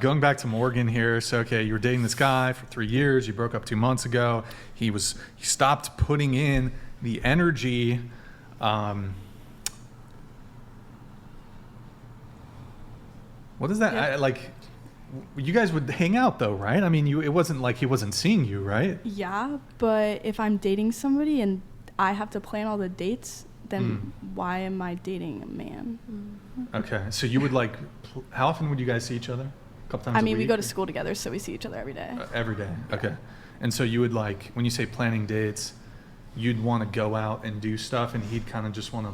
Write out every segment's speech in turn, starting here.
Going back to Morgan here, so okay, you were dating this guy for 3 years. You broke up 2 months ago. He stopped putting in the energy. What is that? Yeah. You guys would hang out though, right? I mean, it wasn't like he wasn't seeing you, right? Yeah, but if I'm dating somebody and I have to plan all the dates, then why am I dating a man? Okay, so you would how often would you guys see each other? A couple times a week? We go to school together, so we see each other every day. Every day, okay. And so you would when you say planning dates, you'd want to go out and do stuff, and he'd kind of just want to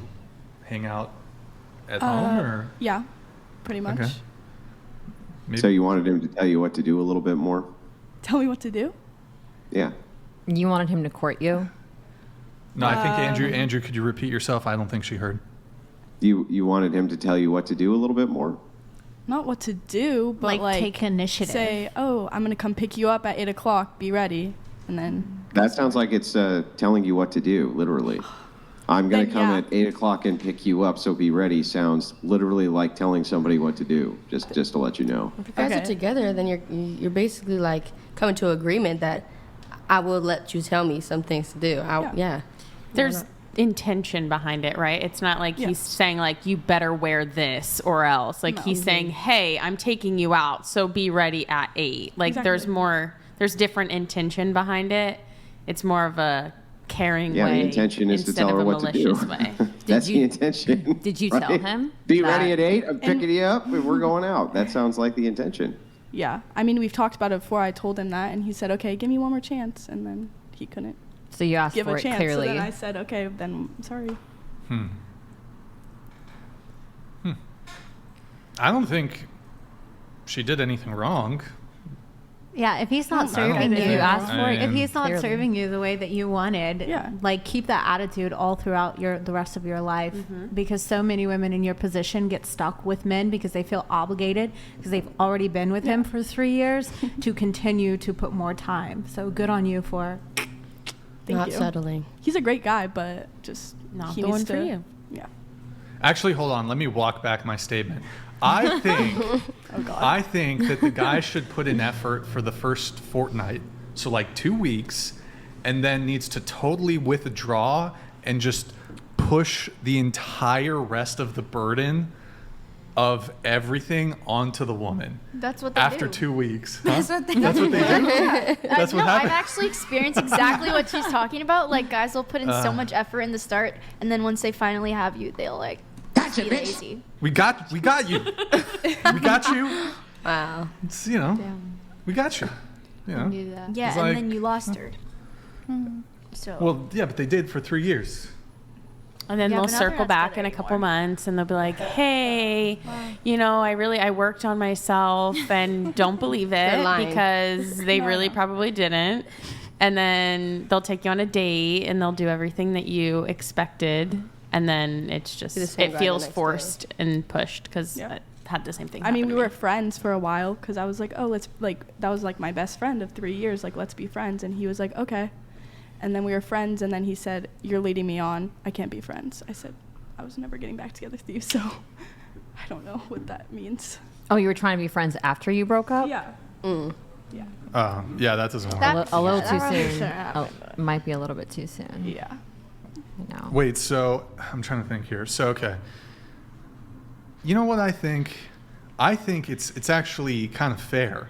hang out at home, or? Yeah, pretty much. Okay. Maybe. So you wanted him to tell you what to do a little bit more? Tell me what to do? Yeah. You wanted him to court you? No, I think Andrew, could you repeat yourself? I don't think she heard. You wanted him to tell you what to do a little bit more? Not what to do, but take initiative. Say, oh, I'm going to come pick you up at 8 o'clock. Be ready. And then. That sounds like it's telling you what to do, literally. I'm going to come at 8 o'clock and pick you up, so be ready sounds literally like telling somebody what to do, just to let you know. If you guys are together, then you're basically coming to an agreement that I will let you tell me some things to do. There's intention behind it, right? It's not like he's saying you better wear this or else. He's saying, hey, I'm taking you out, so be ready at 8. Exactly. There's different intention behind it. It's more of a caring way. Yeah, the intention is to tell her what to do. That's the intention. Did you tell him? Be ready at 8. I'm picking you up and we're going out. That sounds like the intention. Yeah. I mean, we've talked about it before. I told him that, and he said, okay, give me one more chance. And then he couldn't So you asked give for a it chance. clearly. So then I said, okay, then I'm sorry. I don't think she did anything wrong. Yeah, if he's not serving you, you asked for it. if he's not Clearly. serving you the way that you wanted, keep that attitude all throughout the rest of your life. Because so many women in your position get stuck with men because they feel obligated because they've already been with him for 3 years to continue to put more time. So good on you for not settling. He's a great guy, but just not he the needs one for to, you. Yeah. Actually, hold on. Let me walk back my statement. I think that the guy should put in effort for the first fortnight, so 2 weeks, and then needs to totally withdraw and just push the entire rest of the burden of everything onto the woman. That's what they after do. 2 weeks. Huh? That's what they do. That's what they do? That's what I've happened? actually experienced exactly what she's talking about. Guys will put in so much effort in the start, and then once they finally have you, they'll Gotcha, be bitch. lazy. We got you. We got you. Wow. It's, we got you. Yeah, It's and then you lost her. So. Well, yeah, but they did for 3 years. And then Yeah, they'll but now they're circle not back together in a couple anymore. months and they'll be like, hey, I worked on myself and don't believe They're it lying. because they really probably didn't. And then they'll take you on a date and they'll do everything that you expected. And then it's just, Be the same it guy feels the next forced and pushed because Yeah. I had the same thing. I mean, happen we to were friends for a while because I was like, oh, let's that was my best friend of 3 years. Let's be friends. And he was like, okay. And then we were friends. And then he said, you're leading me on. I can't be friends. I said, I was never getting back together with you. So I don't know what that means. Oh, you were trying to be friends after you broke up? Yeah. Yeah. Yeah, that doesn't work. That- A little that too probably soon. shouldn't happen, but- Might be a little bit too soon. Yeah. No. Wait, so I'm trying to think here. So, okay. You know what I think? I think it's actually kind of fair.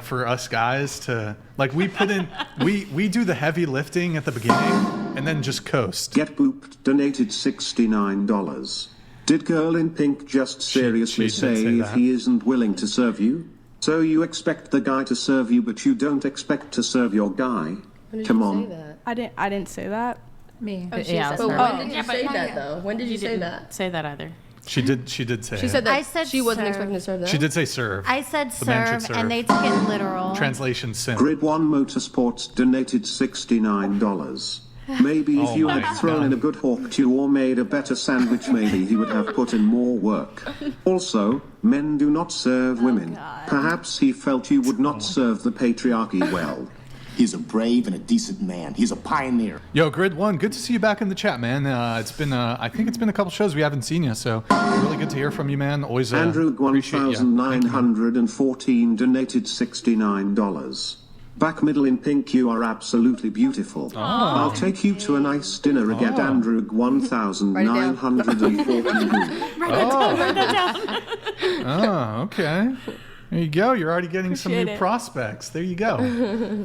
For us guys to, we put in, we do the heavy lifting at the beginning and then just coast. Get Booped donated $69. Did Girl in Pink just seriously she did say say if that. he isn't willing to serve you? So you expect the guy to serve you, but you don't expect to serve your guy? When did Come you on. say that? I didn't say that. Me. Oh, she Yeah, said it's that. her. When did you say that, though? When did you say that? Say that either. She did say She it. said that I said she wasn't serve. expecting to serve that? She did say serve. I said The man should serve, and they serve. took it literal. Translation simp. Grid 1 Motorsports donated $69. Maybe if Oh you my had thrown God. in a good hawk to or made a better sandwich, maybe he would have put in more work. Also, men do not serve women. Perhaps he felt you would not serve the patriarchy well. He's a brave and a decent man. He's a pioneer. Yo, Grid One, good to see you back in the chat, man. It's been, I think it's been a couple shows we haven't seen you, so really good to hear from you, man. Always Andrew appreciate you. 1914 donated $69. Back middle in pink, you are absolutely beautiful. Oh. I'll take you to a nice dinner again, Andrew 1914. Oh, okay. There you go. You're already getting some new prospects. There you go.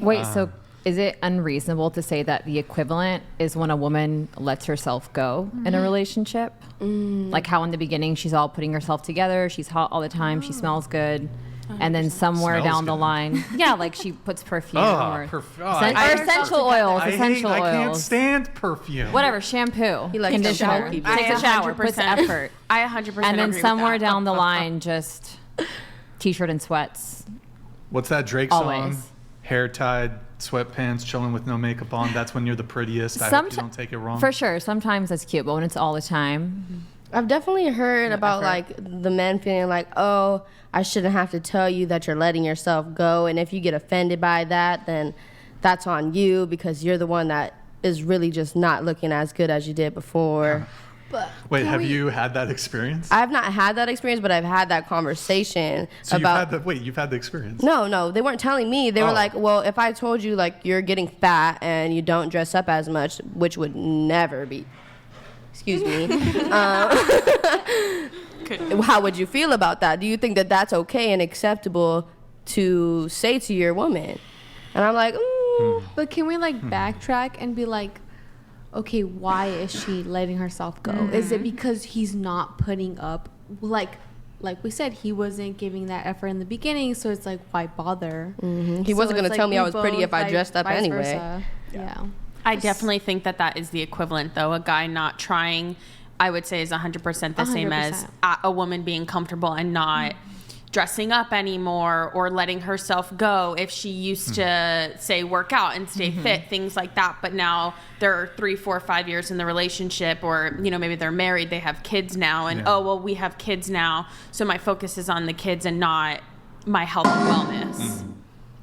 Wait, so is it unreasonable to say that the equivalent is when a woman lets herself go in a relationship? Like how in the beginning she's all putting herself together, she's hot all the time, she smells good. And then somewhere Smells down the good. line, like she puts perfume or essential oils, I can't stand perfume. whatever, shampoo, He likes conditioner, to takes a shower, puts effort. I 100% And then agree somewhere with that. down the line, just t-shirt and sweats. What's that Drake song? Always. Hair tied, sweatpants, chilling with no makeup on. That's when you're the prettiest. I hope you don't take it wrong. For sure, sometimes that's cute, but when it's all the time, I've definitely heard about like the men feeling like, oh, I shouldn't have to tell you that you're letting yourself go, and if you get offended by that, then that's on you because you're the one that is really just not looking as good as you did before. But Wait, have you had that experience? I've not had that experience, but I've had that conversation So about. you've had the experience. No, they weren't telling me. They were Oh. like, well, if I told you like you're getting fat and you don't dress up as much, which would never be. Excuse me. How would you feel about that? Do you think that that's okay and acceptable to say to your woman? And I'm like, But can we like backtrack and be like, okay, why is she letting herself go? Is it because he's not putting up, like we said, he wasn't giving that effort in the beginning, so it's like, why bother? He wasn't going to tell me I was pretty if I dressed up anyway. Versa. Yeah. I definitely think that is the equivalent, though. A guy not trying, I would say, is 100% the same as 100%. a woman being comfortable and not dressing up anymore or letting herself go if she used to, say, work out and stay fit, things like that. But now they're 3, 4, 5 years in the relationship, or, maybe they're married, they have kids now, and, we have kids now, so my focus is on the kids and not my health and wellness.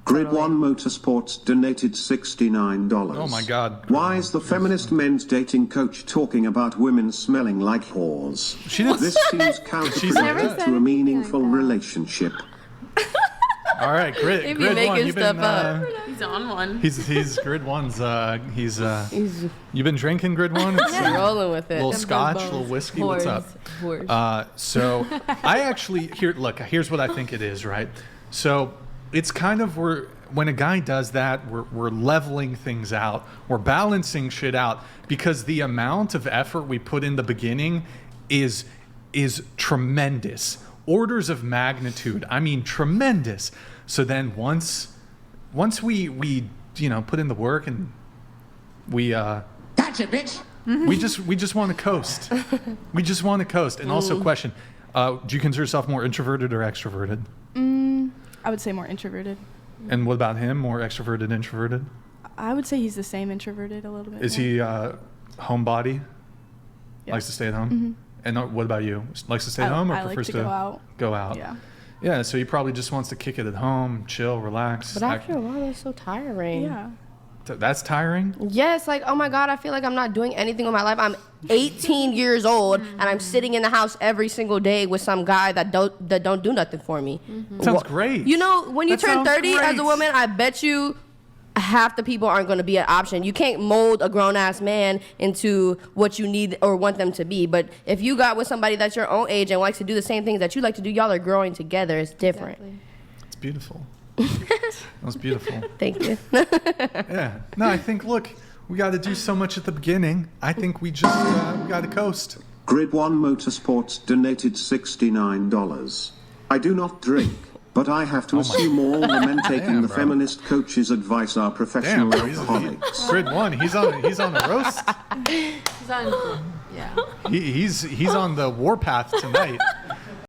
Grid 1 Motorsports donated $69. Oh my God. Why is the feminist men's dating coach talking about women smelling like whores? She didn't. This seems counterproductive to a meaningful relationship. All right, Grid He be One. making You've stuff been, up. He's on one. He's Grid One's. You've been drinking Grid One. It's rolling with it. little scotch, little whiskey. What's up? So I actually here's what I think it is. Right. So it's kind of when a guy does that, we're leveling things out, we're balancing shit out, because the amount of effort we put in the beginning is tremendous, orders of magnitude. I mean, tremendous. So then once we put in the work and we Gotcha, bitch. we just want to coast. We just want to coast. And also, question: do you consider yourself more introverted or extroverted? I would say more introverted. And what about him? More extroverted, introverted? I would say he's the same, introverted a little bit. Is more. he homebody? Yeah. Likes to stay at home? And what about you? Likes to stay at home or I prefers like to go out. Go out? Yeah. Yeah, so he probably just wants to kick it at home, chill, relax. But after a while, that's so tiring. Yeah. That's tiring? Yes, like, oh my God, I feel like I'm not doing anything with my life. I'm 18 years old, and I'm sitting in the house every single day with some guy that don't do nothing for me. Sounds great. When you That turn sounds 30 as great. a woman, I bet you half the people aren't going to be an option. You can't mold a grown-ass man into what you need or want them to be. But if you got with somebody that's your own age and likes to do the same things that you like to do, y'all are growing together. It's different. Exactly. It's beautiful. That was beautiful. Thank you. Yeah. No, I think, look, we got to do so much at the beginning. I think we just we got to coast. Grid 1 Motorsports donated $69. I do not drink, but I have to assume all the men taking the bro. feminist coach's advice are professional Damn, bro, alcoholics. Grid One. He's on the roast. He's on, yeah. He's on the warpath tonight.